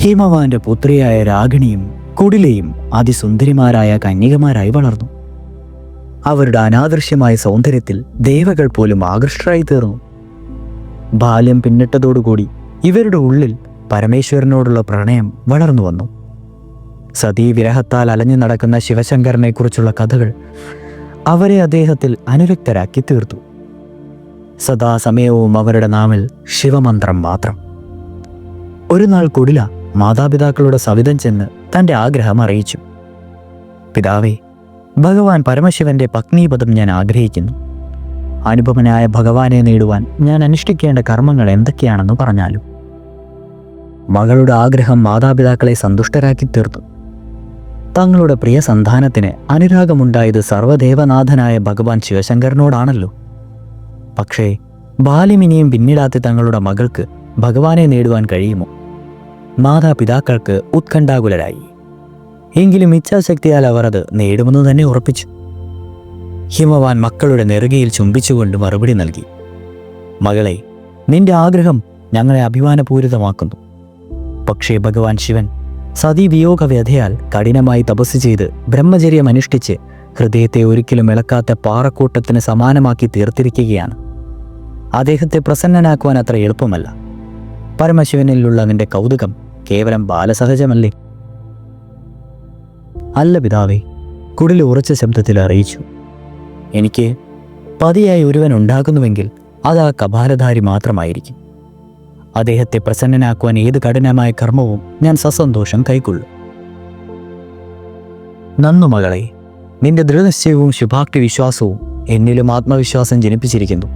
ഹിമവാന്റെ പുത്രിയായ രാഗിണിയും കുടിലയും അതിസുന്ദരിമാരായ കന്യകമാരായി വളർന്നു. അവരുടെ അനാദൃശ്യമായ സൗന്ദര്യത്തിൽ ദേവകൾ പോലും ആകൃഷ്ടരായി തീർന്നു. ബാല്യം പിന്നിട്ടതോടുകൂടി ഇവരുടെ ഉള്ളിൽ പരമേശ്വരനോടുള്ള പ്രണയം വളർന്നു വന്നു. സതീവിരഹത്താൽ അലഞ്ഞു നടക്കുന്ന ശിവശങ്കരനെ കുറിച്ചുള്ള കഥകൾ അവരെ അദ്ദേഹത്തിൽ അനുരക്തരാക്കി തീർത്തു. സദാസമയവും അവരുടെ നാവിൽ ശിവമന്ത്രം മാത്രം. ഒരു നാൾ കുടില മാതാപിതാക്കളുടെ സവിധം ചെന്ന് തൻ്റെ ആഗ്രഹം അറിയിച്ചു. പിതാവേ, ഭഗവാൻ പരമശിവന്റെ പത്നീപദം ഞാൻ ആഗ്രഹിക്കുന്നു. അനുപമനായ ഭഗവാനെ നേടുവാൻ ഞാൻ അനുഷ്ഠിക്കേണ്ട കർമ്മങ്ങൾ എന്തൊക്കെയാണെന്ന് പറഞ്ഞാലും. മകളുടെ ആഗ്രഹം മാതാപിതാക്കളെ സന്തുഷ്ടരാക്കി തീർത്തു. തങ്ങളുടെ പ്രിയ സന്താനത്തിന് അനുരാഗമുണ്ടായത് സർവദേവനാഥനായ ഭഗവാൻ ശിവശങ്കരനോടാണല്ലോ. പക്ഷേ ബാല്യമിനിയും പിന്നിടാത്ത തങ്ങളുടെ മകൾക്ക് ഭഗവാനെ നേടുവാൻ കഴിയുമോ? മാതാപിതാക്കൾക്ക് ഉത്കണ്ഠാകുലരായി. എങ്കിലും ഇച്ഛാശക്തിയാൽ അവർ അത് നേടുമെന്ന് തന്നെ ഉറപ്പിച്ചു. ഹിമവാൻ മക്കളുടെ നെറുകയിൽ ചുംബിച്ചുകൊണ്ട് മറുപടി നൽകി. മകളെ, നിന്റെ ആഗ്രഹം ഞങ്ങളെ അഭിമാനപൂരിതമാക്കുന്നു. പക്ഷേ ഭഗവാൻ ശിവൻ സതീവിയോഗ വ്യഥയാൽ കഠിനമായി തപസ് ചെയ്ത് ബ്രഹ്മചര്യം അനുഷ്ഠിച്ച് ഹൃദയത്തെ ഒരിക്കലും ഇളക്കാത്ത പാറക്കൂട്ടത്തിന് സമാനമാക്കി തീർത്തിരിക്കുകയാണ്. അദ്ദേഹത്തെ പ്രസന്നനാക്കുവാൻ അത്ര എളുപ്പമല്ല. പരമശിവനിലുള്ള നിന്റെ കൗതുകം കേവലം ബാലസഹജമല്ലേ? അല്ല പിതാവേ, കുടിൽ ഉറച്ച ശബ്ദത്തിൽ അറിയിച്ചു. എനിക്ക് പതിയായി ഒരുവൻ ഉണ്ടാകുന്നുവെങ്കിൽ അത് ആ കപാലധാരി മാത്രമായിരിക്കും. അദ്ദേഹത്തെ പ്രസന്നനാക്കുവാൻ ഏത് കഠിനമായ കർമ്മവും ഞാൻ സസന്തോഷം കൈക്കൊള്ളും. നന്നു മകളെ, നിന്റെ ദൃഢനിശ്ചയവും ശുഭാക്തി വിശ്വാസവും എന്നിലും ആത്മവിശ്വാസം ജനിപ്പിച്ചിരിക്കുന്നു.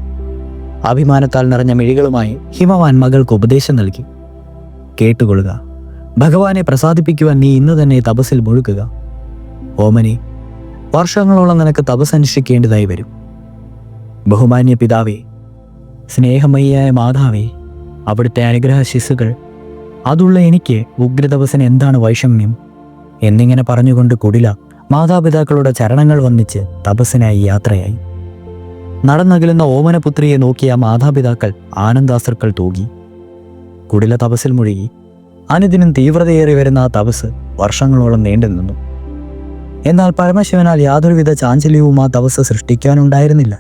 അഭിമാനത്താൽ നിറഞ്ഞ മിഴികളുമായി ഹിമവാൻ മകൾക്ക് ഉപദേശം നൽകി. കേട്ടുകൊള്ളുക. ഭഗവാനെ പ്രസാദിപ്പിക്കുവാൻ നീ ഇന്ന് തന്നെ തപസ്സിൽ മുഴുകുക. ഓമനെ, വർഷങ്ങളോളം നിനക്ക് തപസ് അനുഷ്ഠിക്കേണ്ടതായി വരും. ബഹുമാന്യ പിതാവേ, സ്നേഹമയ്യായ മാതാവേ, അവിടുത്തെ അനുഗ്രഹ ശിശുക്കൾ, അതുള്ള എനിക്ക് ഉഗ്രതപസ്സിന് എന്താണ് വൈഷമ്യം എന്നിങ്ങനെ പറഞ്ഞുകൊണ്ട് കുടില മാതാപിതാക്കളുടെ ചരണങ്ങൾ വന്നിച്ച് തപസ്സിനായി യാത്രയായി. നടന്നകലുന്ന ഓമനപുത്രിയെ നോക്കിയ മാതാപിതാക്കൾ ആനന്ദാശ്രുക്കൾ തൂകി. കുടില തപസ്സിൽ മുഴുകി. അനുദിനം തീവ്രതയേറി വരുന്ന ആ തപസ് വർഷങ്ങളോളം നീണ്ടു നിന്നു. എന്നാൽ പരമശിവനാൽ യാതൊരുവിധ ചാഞ്ചല്യവും ആ തപസ് സൃഷ്ടിക്കാനുണ്ടായിരുന്നില്ല.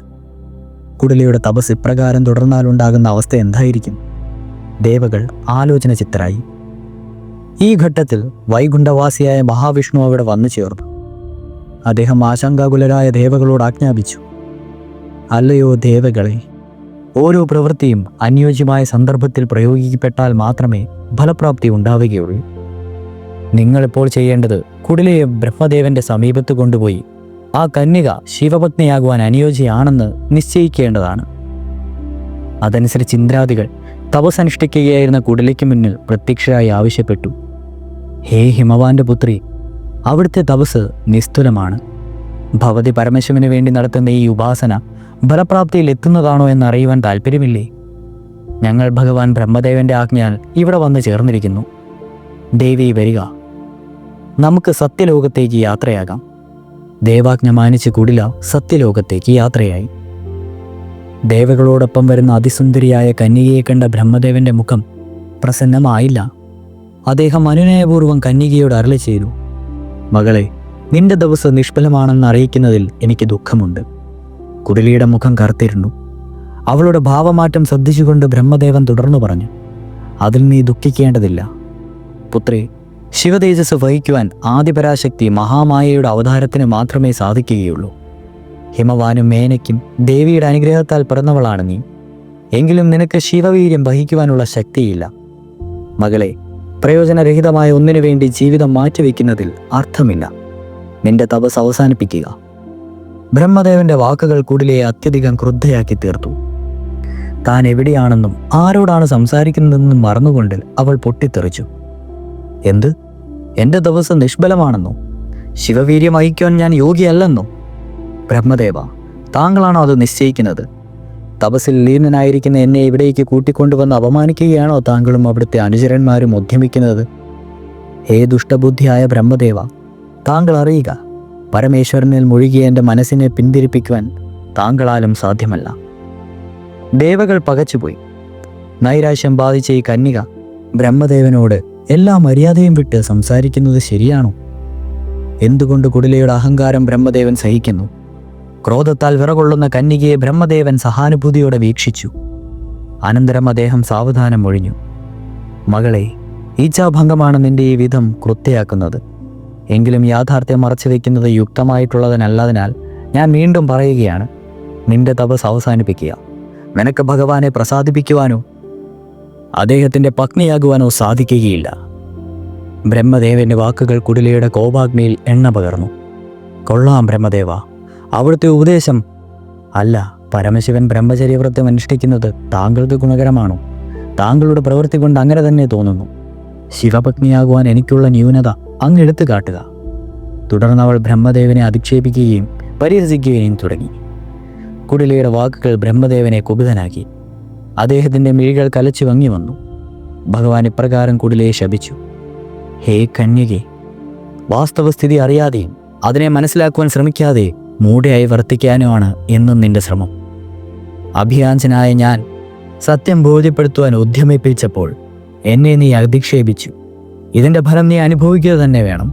കുടിലയുടെ തപസ് ഇപ്രകാരം തുടർന്നാലുണ്ടാകുന്ന അവസ്ഥ എന്തായിരിക്കും? ദേവകൾ ആലോചന ചിത്തരായി. ഈ ഘട്ടത്തിൽ വൈകുണ്ഠവാസിയായ മഹാവിഷ്ണു അവിടെ വന്നു ചേർന്നു. അദ്ദേഹം ആശങ്കാകുലരായ ദേവകളോട് ആജ്ഞാപിച്ചു. അല്ലയോ ദേവകളെ, ഓരോ പ്രവൃത്തിയും അനുയോജ്യമായ സന്ദർഭത്തിൽ പ്രയോഗിക്കപ്പെട്ടാൽ മാത്രമേ ഫലപ്രാപ്തി ഉണ്ടാവുകയുള്ളൂ. നിങ്ങളിപ്പോൾ ചെയ്യേണ്ടത് കുടിലയെ ബ്രഹ്മദേവന്റെ സമീപത്ത് കൊണ്ടുപോയി ആ കന്യക ശിവപത്നിയാകുവാൻ അനുയോജ്യയാണെന്ന് നിശ്ചയിക്കേണ്ടതാണ്. അതനുസരിച്ച് ഇന്ദ്രാദികൾ തപസ്സനുഷ്ഠിക്കുകയായിരുന്ന കുടിലയ്ക്ക് മുന്നിൽ പ്രത്യക്ഷരായി ആവശ്യപ്പെട്ടു. ഹേ ഹിമവാന്റെ പുത്രി, അവിടുത്തെ തപസ് നിസ്തുലമാണ്. ഭവതി പരമശിവന് വേണ്ടി നടത്തുന്ന ഈ ഉപാസന ഫലപ്രാപ്തിയിൽ എത്തുന്നതാണോ എന്നറിയുവാൻ താല്പര്യമില്ലേ? ഞങ്ങൾ ഭഗവാൻ ബ്രഹ്മദേവന്റെ ആജ്ഞയാൽ ഇവിടെ വന്നു ചേർന്നിരിക്കുന്നു. ദേവി വരിക, നമുക്ക് സത്യലോകത്തേക്ക് യാത്രയാകാം. ദേവാജ്ഞ മാനിച്ച് കുടില സത്യലോകത്തേക്ക് യാത്രയായി. ദേവകളോടൊപ്പം വരുന്ന അതിസുന്ദരിയായ കന്യകയെ കണ്ട ബ്രഹ്മദേവന്റെ മുഖം പ്രസന്നമായില്ല. അദ്ദേഹം അനുനയപൂർവ്വം കന്യകയോട് അരുളി ചെയ്തു. മകളെ, നിന്റെ ദിവസം നിഷ്ഫലമാണെന്ന് അറിയിക്കുന്നതിൽ എനിക്ക് ദുഃഖമുണ്ട്. കുടിലിയുടെ മുഖം കറുത്തിരുന്നു. അവളുടെ ഭാവമാറ്റം ശ്രദ്ധിച്ചുകൊണ്ട് ബ്രഹ്മദേവൻ തുടർന്നു പറഞ്ഞു. അതിൽ നീ ദുഃഖിക്കേണ്ടതില്ല പുത്രി. ശിവതേജസ് വഹിക്കുവാൻ ആദിപരാശക്തി മഹാമായയുടെ അവതാരത്തിന് മാത്രമേ സാധിക്കുകയുള്ളൂ. ഹിമവാനും മേനയ്ക്കും ദേവിയുടെ അനുഗ്രഹത്താൽ പിറന്നവളാണ് നീ. എങ്കിലും നിനക്ക് ശിവവീര്യം വഹിക്കുവാനുള്ള ശക്തിയില്ല. മകളെ, പ്രയോജനരഹിതമായ ഒന്നിനു വേണ്ടി ജീവിതം മാറ്റിവെക്കുന്നതിൽ അർത്ഥമില്ല. നിന്റെ തപസ് അവസാനിപ്പിക്കുക. ബ്രഹ്മദേവന്റെ വാക്കുകൾ കുടിലയെ അത്യധികം ക്രുദ്ധയാക്കി തീർത്തു. താൻ എവിടെയാണെന്നും ആരോടാണ് സംസാരിക്കുന്നതെന്നും മറന്നുകൊണ്ട് അവൾ പൊട്ടിത്തെറിച്ചു. എന്ത്? എൻ്റെ ദിവസം നിഷ്ഫലമാണെന്നോ? ശിവവീര്യം വഹിക്കാൻ ഞാൻ യോഗ്യയല്ലെന്നോ? ബ്രഹ്മദേവ, താങ്കളാണോ അത് നിശ്ചയിക്കുന്നത്? തപസ്സിൽ ലീനനായിരിക്കുന്ന എന്നെ ഇവിടേക്ക് കൂട്ടിക്കൊണ്ടുവന്ന് അപമാനിക്കുകയാണോ താങ്കളും അവിടുത്തെ അനുചരന്മാരും ഉദ്യമിക്കുന്നത്? ഹേ ദുഷ്ടബുദ്ധിയായ ബ്രഹ്മദേവ, താങ്കൾ അറിയുക, പരമേശ്വരനിൽ മുഴുകിയ എൻ്റെ മനസ്സിനെ പിന്തിരിപ്പിക്കുവാൻ താങ്കളാലും സാധ്യമല്ല. ദേവകൾ പകച്ചുപോയി. നൈരാശ്യം ബാധിച്ച ഈ കന്യക ബ്രഹ്മദേവനോട് എല്ലാ മര്യാദയും വിട്ട് സംസാരിക്കുന്നത് ശരിയാണോ? എന്തുകൊണ്ട് കുടിലയുടെ അഹങ്കാരം ബ്രഹ്മദേവൻ സഹിക്കുന്നു? ക്രോധത്താൽ വിറകൊള്ളുന്ന കന്യകയെ ബ്രഹ്മദേവൻ സഹാനുഭൂതിയോടെ വീക്ഷിച്ചു. അനന്തരം അദ്ദേഹം സാവധാനം ഒഴിഞ്ഞു. മകളെ, ഈച്ഛാഭംഗമാണ് നിന്റെ ഈ വിധം കൃത്യയാക്കുന്നത്. എങ്കിലും യാഥാർത്ഥ്യം മറച്ചു വയ്ക്കുന്നത് യുക്തമായിട്ടുള്ളതിനല്ലതിനാൽ ഞാൻ വീണ്ടും പറയുകയാണ്, നിന്റെ തപസ് അവസാനിപ്പിക്കുക. നിനക്ക് ഭഗവാനെ പ്രസാദിപ്പിക്കുവാനോ അദ്ദേഹത്തിൻ്റെ പത്നിയാകുവാനോ സാധിക്കുകയില്ല. ബ്രഹ്മദേവന്റെ വാക്കുകൾ കുടിലയുടെ കോപാഗ്നിയിൽ എണ്ണ പകർന്നു. കൊള്ളാം ബ്രഹ്മദേവ, അവിടുത്തെ ഉപദേശം. അല്ല, പരമശിവൻ ബ്രഹ്മചര്യവ്രതം അനുഷ്ഠിക്കുന്നത് താങ്കൾക്ക് ഗുണകരമാണോ? താങ്കളുടെ പ്രവൃത്തി കൊണ്ട് അങ്ങനെ തന്നെ തോന്നുന്നു. ശിവപത്നിയാകുവാൻ എനിക്കുള്ള ന്യൂനത അങ്ങ് എടുത്തു കാട്ടുക. തുടർന്ന് അവൾ ബ്രഹ്മദേവനെ അധിക്ഷേപിക്കുകയും പരിഹസിക്കുകയും തുടങ്ങി. കുടിലയുടെ വാക്കുകൾ ബ്രഹ്മദേവനെ കുപിതനാക്കി. അദ്ദേഹത്തിൻ്റെ മിഴികൾ കലച്ചു വങ്ങി വന്നു. ഭഗവാൻ ഇപ്രകാരം കുടിലയെ ശപിച്ചു. ഹേ കന്യകെ, വാസ്തവസ്ഥിതി അറിയാതെയും അതിനെ മനസ്സിലാക്കുവാൻ ശ്രമിക്കാതെ മൂഢയായി വർത്തിക്കാനുമാണ് എന്നും നിന്റെ ശ്രമം. അഭിയാഞ്ചനായ ഞാൻ സത്യം ബോധ്യപ്പെടുത്തുവാൻ ഉദ്യമിപ്പിച്ചപ്പോൾ എന്നെ നീ അധിക്ഷേപിച്ചു. ഇതിൻ്റെ ഫലം നീ അനുഭവിക്കുക തന്നെ വേണം.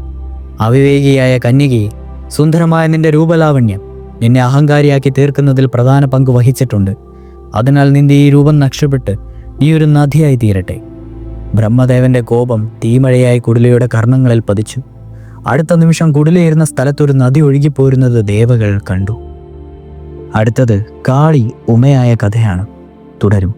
അവിവേകിയായ കന്യകയെ, സുന്ദരമായ നിന്റെ രൂപലാവണ്യം നിന്നെ അഹങ്കാരിയാക്കി തീർക്കുന്നതിൽ പ്രധാന പങ്ക് വഹിച്ചിട്ടുണ്ട്. അതിനാൽ നിന്റെ ഈ രൂപം നഷ്ടപ്പെട്ട് നീ ഒരു നദിയായി തീരട്ടെ. ബ്രഹ്മദേവന്റെ കോപം തീമഴയായി കുടിലയുടെ കർണങ്ങളിൽ പതിച്ചു. അടുത്ത നിമിഷം കുടിലയിരുന്ന സ്ഥലത്തൊരു നദി ഒഴുകിപ്പോരുന്നത് ദേവകൾ കണ്ടു. അടുത്തത് കാളി ഉമയായ കഥയാണ്. തുടരും.